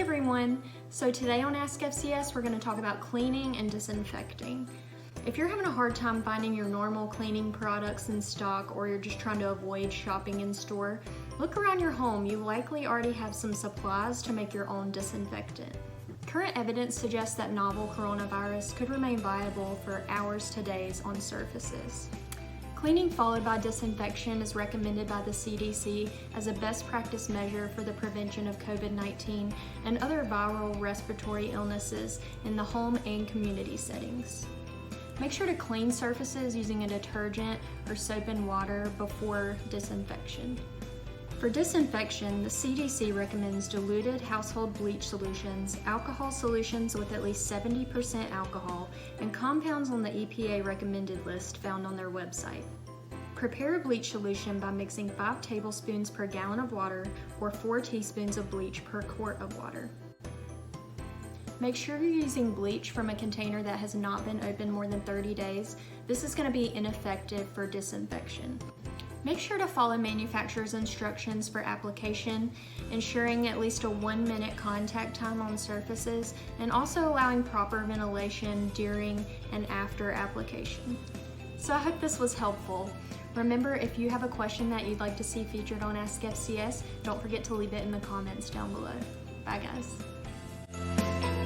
everyone! So today on Ask FCS we're going to talk about cleaning and disinfecting. If you're having a hard time finding your normal cleaning products in stock or you're just trying to avoid shopping in store, look around your home. You likely already have some supplies to make your own disinfectant. Current evidence suggests that novel coronavirus could remain viable for hours to days on surfaces. Cleaning followed by disinfection is recommended by the CDC as a best practice measure for the prevention of COVID-19 and other viral respiratory illnesses in the home and community settings. Make sure to clean surfaces using a detergent or soap and water before disinfection. For disinfection, the CDC recommends diluted household bleach solutions, alcohol solutions with at least 70% alcohol, and compounds on the EPA recommended list found on their website. Prepare a bleach solution by mixing 5 tablespoons per gallon of water or 4 teaspoons of bleach per quart of water. Make sure you're using bleach from a container that has not been opened more than 30 days. This is going to be ineffective for disinfection. Make sure to follow manufacturer's instructions for application, ensuring at least a 1-minute contact time on surfaces, and also allowing proper ventilation during and after application. So I hope this was helpful. Remember, if you have a question that you'd like to see featured on Ask FCS, don't forget to leave it in the comments down below. Bye guys.